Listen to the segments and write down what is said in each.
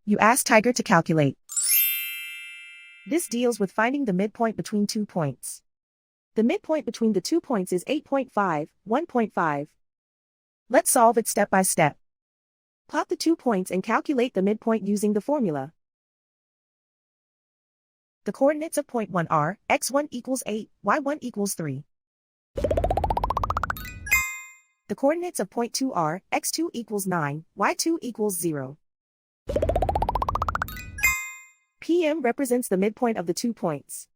You ask Tiger to calculate. This deals with finding the midpoint between 2 points. The midpoint between the 2 points is 8.5, 1.5. Let's solve it step by step. Plot the 2 points and calculate the midpoint using the formula. The coordinates of point 1 are x1 equals 8, y1 equals 3. The coordinates of point 2 are x2 equals 9, y2 equals 0. PM represents the midpoint of the 2 points.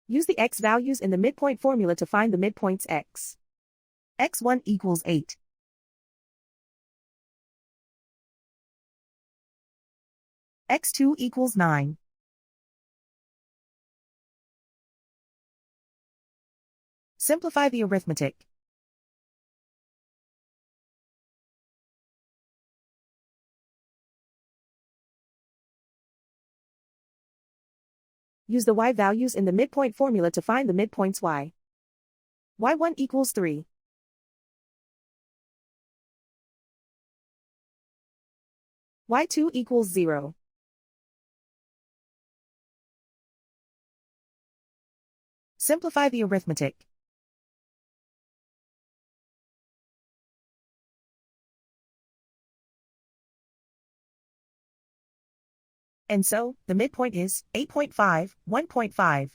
Use the x values in the midpoint formula to find the midpoints x. x1 equals 8. x2 equals 9. Simplify the arithmetic. Use the y values in the midpoint formula to find the midpoints y. y1 equals 3. y2 equals 0. Simplify the arithmetic. And so, the midpoint is 8.5, 1.5.